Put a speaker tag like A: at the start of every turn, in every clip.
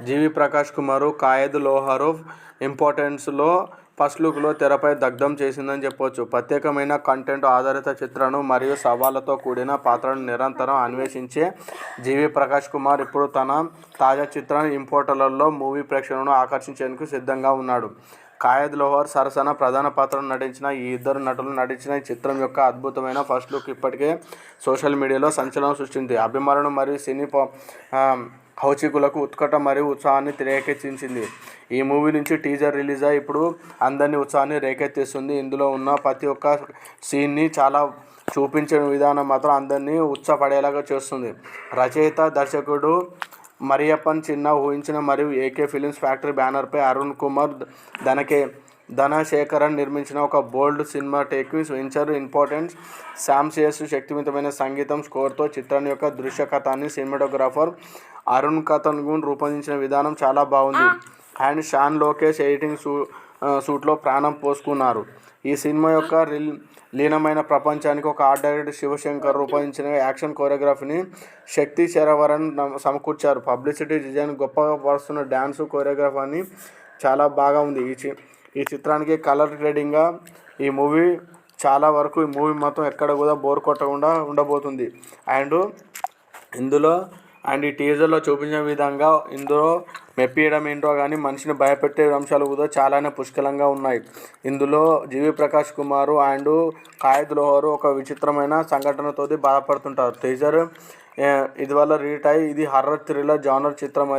A: జీవి Prakash Kumar కాయద్ లోహారు ఇంపార్టెన్స్లో first లుక్లో తెరపై దగ్ధం చేసిందని చెప్పొచ్చు. ప్రత్యేకమైన కంటెంట్ ఆధారిత చిత్రాలను మరియు సవాళ్లతో కూడిన పాత్రలను నిరంతరం అన్వేషించే జీవి ప్రకాష్ కుమార్ ఇప్పుడు తన తాజా చిత్రం ఇంపార్టెంట్లలో మూవీ ప్రేక్షకులను ఆకర్షించేందుకు సిద్ధంగా ఉన్నాడు. కాయద్ లోహార్ సరసన ప్రధాన పాత్రలో నటించిన ఈ ఇద్దరు నటులు నటించిన ఈ చిత్రం యొక్క అద్భుతమైన ఫస్ట్ లుక్ ఇప్పటికే సోషల్ మీడియాలో సంచలనం సృష్టించింది. అభిమానులు మరియు సినీ కౌచికులకు ఉత్కంఠ మరియు ఉత్సాహాన్ని రేకెత్తించింది. ఈ మూవీ నుంచి టీజర్ రిలీజ్ అయి ఇప్పుడు అందరినీ ఉత్సాహాన్ని రేకెత్తిస్తుంది. ఇందులో ఉన్న ప్రతి ఒక్క సీన్ని చాలా చూపించే విధానం మాత్రం అందరినీ ఉత్సాహపడేలాగా చేస్తుంది. రచయిత దర్శకుడు మరియప్పన్ చిన్న ఊహించిన మరియు ఏకే ఫిలిమ్స్ ఫ్యాక్టరీ బ్యానర్పై అరుణ్ కుమార్ ధనశేఖరన్ నిర్మించిన ఒక bold cinematic venture importance. Sam CS శక్తివంతమైన సంగీతం స్కోర్తో చిత్రం యొక్క దృశ్య కథాన్ని సినిమాటోగ్రాఫర్ అరుణ్ కథన్గున్ రూపొందించిన విధానం చాలా బాగుంది. అండ్ షాన్ లోకేష్ ఎడిటింగ్ సూట్లో ప్రాణం పోసుకున్నారు. ఈ సినిమా యొక్క లీనమైన ప్రపంచానికి ఒక ఆర్ట్ డైరెక్టర్ శివశంకర్ రూపొందించిన యాక్షన్ కొరియోగ్రఫీని శక్తి శరవరన్ సమకూర్చారు. పబ్లిసిటీ డిజైన్ గొప్పగా పరుస్తున్న డ్యాన్స్ కొరియోగ్రఫీ చాలా బాగా ఉంది. ఈ చిత్రానికి కలర్ గ్రేడింగ్గా ఈ మూవీ చాలా వరకు ఈ మూవీ మొత్తం ఎక్కడ కూడా బోర్ కొట్టకుండా ఉండబోతుంది. అండ్ ఈ టీజర్లో చూపించిన విధంగా ఇందులో మెప్పియడం ఏంటో కానీ మనిషిని భయపెట్టే అంశాలు కూడా చాలానే పుష్కలంగా ఉన్నాయి. ఇందులో జీవి ప్రకాష్ కుమార్ అండ్ కాయద్ లోహార్ ఒక విచిత్రమైన సంఘటనతో బాధపడుతుంటారు. టీజర్ ఇదివల్ల రిలీజ్ అయ్యి ఇది హర్రర్ థ్రిల్లర్ జానర్ చిత్రం.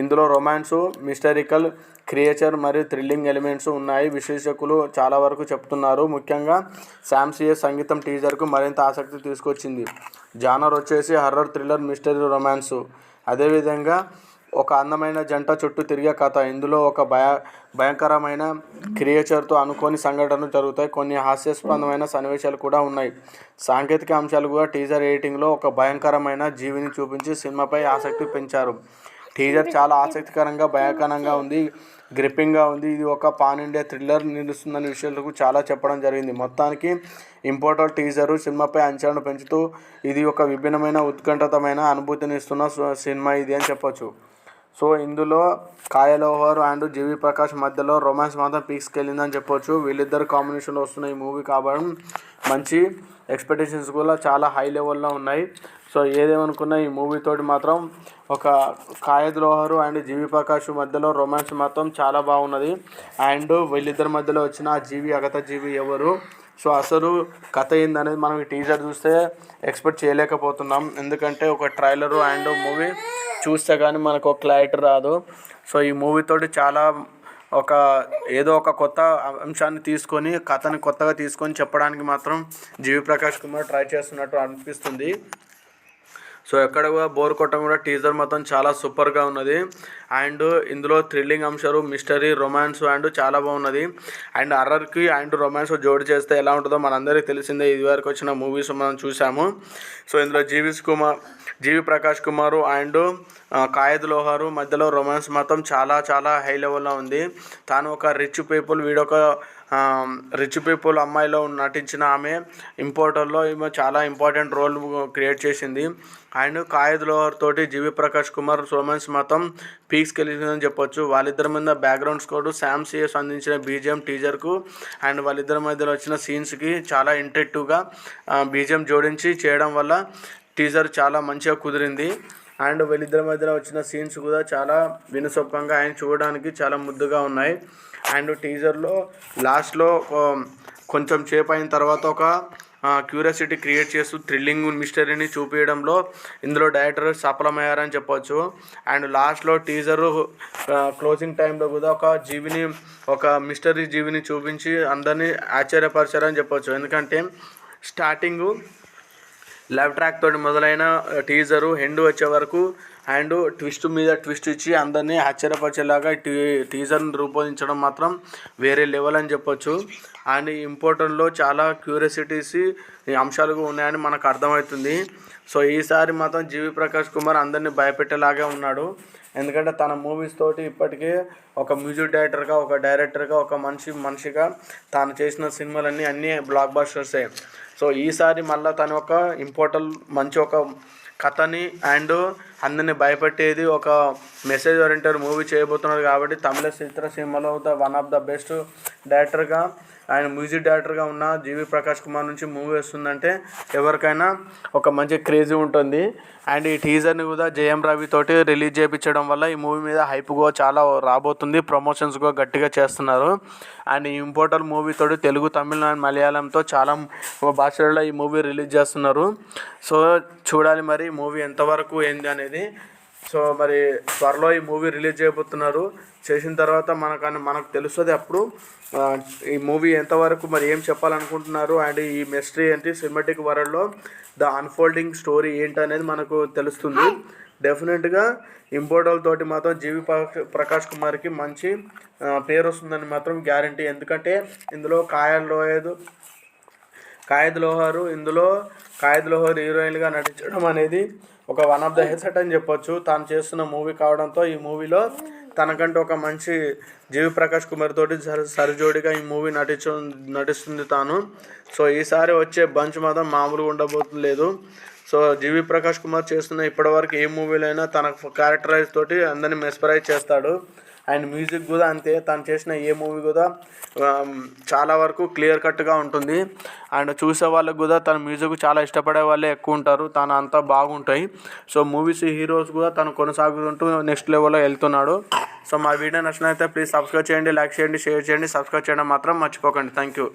A: ఇందులో రొమాన్స్, మిస్టరికల్ క్రియేచర్ మరియు థ్రిల్లింగ్ ఎలిమెంట్స్ ఉన్నాయి విశ్లేషకులు చాలా వరకు చెప్తున్నారు. ముఖ్యంగా శామ్ సిఎస్ సంగీతం టీజర్కు మరింత ఆసక్తి తీసుకొచ్చింది. జానర్ వచ్చేసి హర్రర్ థ్రిల్లర్ మిస్టరీ రొమాన్స్. అదేవిధంగా ఒక అందమైన జంట చుట్టూ తిరిగే కథ. ఇందులో ఒక భయంకరమైన క్రియేచర్తో అనుకోని సంఘటనలు జరుగుతాయి. కొన్ని హాస్యాస్పదమైన సన్నివేశాలు కూడా ఉన్నాయి. సాంకేతిక అంశాలు కూడా టీజర్ ఎడిటింగ్లో ఒక భయంకరమైన జీవిని చూపించి సినిమాపై ఆసక్తి పెంచారు. టీజర్ చాలా ఆసక్తికరంగా భయంకరంగా ఉంది, గ్రిప్పింగ్గా ఉంది. ఇది ఒక పాన్ ఇండియా థ్రిల్లర్ నిలుస్తుందనే విషయాలకు చాలా చెప్పడం జరిగింది. మొత్తానికి ఇంపార్టెంట్ టీజరు సినిమాపై అంచనాను పెంచుతూ ఇది ఒక విభిన్నమైన ఉత్కంఠతమైన అనుభూతిని ఇస్తున్న సినిమా ఇది అని చెప్పొచ్చు. సో ఇందులో కాయద్ లోహార్ అండ్ జీవి ప్రకాష్ మధ్యలో రొమాన్స్ మాత్రం పీక్స్కి వెళ్ళిందని చెప్పొచ్చు. వీళ్ళిద్దరు కాంబినేషన్లో వస్తున్న ఈ మూవీ కాబట్టి మంచి ఎక్స్పెక్టేషన్స్ కూడా చాలా హై లెవెల్లో ఉన్నాయి. సో ఏదేమనుకున్నా ఈ మూవీతోటి మాత్రం ఒక కాయద్ లోహార్ అండ్ జీవి ప్రకాష్ మధ్యలో రొమాన్స్ మాత్రం చాలా బాగున్నది. అండ్ వీళ్ళిద్దరి మధ్యలో వచ్చిన ఆ జీవి అగత జీవి ఎవరు, సో అసలు కథ ఏందనేది మనం ఈ టీజర్ చూస్తే ఎక్స్పెక్ట్ చేయలేకపోతున్నాం. ఎందుకంటే ఒక ట్రైలరు అండ్ మూవీ చూస్తే కానీ మనకు ఒక క్లారిటీ రాదు. సో ఈ మూవీతోటి చాలా ఏదో ఒక కొత్త అంశాన్ని తీసుకొని కథని కొత్తగా తీసుకొని చెప్పడానికి మాత్రం జీవి ప్రకాష్ కుమార్ ట్రై చేస్తున్నట్టు అనిపిస్తుంది. సో ఎక్కడ కూడా బోర్ కొట్టడం కూడా టీజర్ మొత్తం చాలా సూపర్గా ఉన్నది. అండ్ ఇందులో థ్రిల్లింగ్ అంశాలు, మిస్టరీ, రొమాన్స్ అండ్ చాలా బాగున్నది. అండ్ హర్రర్కి అండ్ రొమాన్స్ జోడి చేస్తే ఎలా ఉంటుందో మనందరికీ తెలిసిందే. ఇదివరకు వచ్చిన మూవీస్ మనం చూసాము. సో ఇందులో జీవి ప్రకాష్ కుమార్ అండ్ కాయద్ లోహార్ మధ్యలో రొమాన్స్ మాత్రం చాలా చాలా హై లెవెల్లో ఉంది. తాను ఒక రిచ్ పీపుల్, వీడొక రిచ్ పీపుల్ అమ్మాయిలో నటించిన ఆమె ఇంపార్టెంట్లో ఈమె చాలా ఇంపార్టెంట్ రోల్ క్రియేట్ చేసింది. అండ్ కాయద్ లోహార్ తోటి జీవి ప్రకాష్ కుమార్ రొమాన్స్ మొత్తం పీక్స్కి వెళ్ళిందని చెప్పొచ్చు. వాళ్ళిద్దరి మీద బ్యాక్గ్రౌండ్ స్కోర్ శామ్ సిఎస్ అందించిన బీజిఎం టీజర్కు అండ్ వాళ్ళిద్దరి మధ్యలో వచ్చిన సీన్స్కి చాలా ఇంట్రెక్టివ్గా బీజిఎం జోడించి చేయడం వల్ల టీజర్ చాలా మంచిగా కుదిరింది. అండ్ వీళ్ళిద్దరి మధ్యలో వచ్చిన సీన్స్ కూడా చాలా వినసొంపంగా ఆయన చూడడానికి చాలా ముద్దుగా ఉన్నాయి. అండ్ టీజర్లో లాస్ట్లో కొంచెం సేపు అయిన తర్వాత ఒక క్యూరియాసిటీ క్రియేట్ చేస్తూ థ్రిల్లింగ్ మిస్టరీని చూపించడంలో ఇందులో డైరెక్టర్ సఫలమయ్యారని చెప్పొచ్చు. అండ్ లాస్ట్లో టీజరు క్లోజింగ్ టైంలో కూడా ఒక మిస్టరీ జీవిని చూపించి అందరినీ ఆశ్చర్యపరిచారని చెప్పొచ్చు. ఎందుకంటే స్టార్టింగు లవ్ ట్రాక్ తోటి మొదలైన టీజరు ఎండ్ వచ్చే వరకు అండ్ ట్విస్ట్ మీద ట్విస్ట్ ఇచ్చి అందరినీ ఆశ్చర్యపరిచేలాగా టీజర్ని రూపొందించడం మాత్రం వేరే లెవెల్ అని చెప్పొచ్చు. అండ్ ఇంపార్టెంట్లో చాలా క్యూరియాసిటీస్ అంశాలు ఉన్నాయని మనకు అర్థమవుతుంది. సో ఈసారి మాత్రం జీవి ప్రకాష్ కుమార్ అందరినీ భయపెట్టేలాగే ఉన్నాడు. ఎందుకంటే తన మూవీస్ తోటి ఇప్పటికే ఒక మ్యూజిక్ డైరెక్టర్గా, ఒక డైరెక్టర్గా, ఒక మనిషిగా తాను చేసిన సినిమాలన్నీ అన్నీ బ్లాక్ బస్టర్సే. సో ఈసారి మళ్ళీ తను ఒక ఇంపార్టెంట్ మంచి ఒక కథని అండ్ అందరిని భయపెట్టేది ఒక మెసేజ్ ఓరియంటెడ్ మూవీ చేయబోతున్నారు కాబట్టి తమిళ చిత్రసీమలో వన్ ఆఫ్ ద బెస్ట్ డైరెక్టర్గా ఆయన మ్యూజిక్ డైరెక్టర్గా ఉన్న జీవి ప్రకాష్ కుమార్ నుంచి మూవీ వస్తుందంటే ఎవరికైనా ఒక మంచి క్రేజీ ఉంటుంది. అండ్ ఈ టీజర్ని కూడా జయం రవి తోటి రిలీజ్ చేయించడం వల్ల ఈ మూవీ మీద హైప్ కూడా చాలా రాబోతుంది. ప్రమోషన్స్ కూడా గట్టిగా చేస్తున్నారు. అండ్ ఈ ఇంపోర్టల్ మూవీ తోటి తెలుగు, తమిళ అండ్ మలయాళంతో చాలా భాషలలో ఈ మూవీ రిలీజ్ చేస్తున్నారు. సో చూడాలి మరి మూవీ ఎంతవరకు ఏంది అనేది. సో మరి త్వరలో ఈ మూవీ రిలీజ్ చేయబోతున్నారు. చేసిన తర్వాత మనకు తెలుస్తుంది అప్పుడు ఈ మూవీ ఎంతవరకు మరి ఏం చెప్పాలనుకుంటున్నారు అండ్ ఈ మిస్టరీ ఏంటి, సినిమాటిక్ వరల్డ్లో ద అన్ఫోల్డింగ్ స్టోరీ ఏంటనేది మనకు తెలుస్తుంది. డెఫినెట్గా ఇంపోర్టల్ తోటి మాత్రం జీవి ప్రకాష్ కుమార్కి మంచి పేరు వస్తుందని మాత్రం గ్యారంటీ. ఎందుకంటే ఇందులో కాయద్ లోహర్ హీరోయిన్గా నటించడం అనేది ఒక వన్ ఆఫ్ ద హెసెట్ అని చెప్పొచ్చు. తాను చేస్తున్న మూవీ కావడంతో ఈ మూవీలో తనకంటే ఒక మంచి జీవి ప్రకాష్ కుమార్ తోటి సరిజోడిగా ఈ మూవీ నటిస్తుంది తాను. సో ఈసారి వచ్చే బంచ్ మాత్రం మామూలుగా ఉండబోలేదు. సో జీవి ప్రకాష్ కుమార్ చేస్తున్న ఇప్పటివరకు ఏ మూవీలైనా తన క్యారెక్టరైజ్ తోటి అందరినీ మెస్పరైజ్ చేస్తాడు. అండ్ మ్యూజిక్ కూడా అంతే, తను చేసిన ఏ మూవీ కూడా చాలా వరకు క్లియర్ కట్గా ఉంటుంది. అండ్ చూసే వాళ్ళకు కూడా తన మ్యూజిక్ చాలా ఇష్టపడే వాళ్ళే ఎక్కువ ఉంటారు. తను అంతా బాగుంటాయి. సో మూవీస్ హీరోస్ కూడా తను కొనసాగుతుంటూ నెక్స్ట్ లెవెల్లో వెళ్తున్నాడు. సో మా వీడియో నచ్చినట్లయితే ప్లీజ్ సబ్స్క్రైబ్ చేయండి, లైక్ చేయండి, షేర్ చేయండి. సబ్స్క్రైబ్ చేయడం మాత్రం మర్చిపోకండి. Thank you.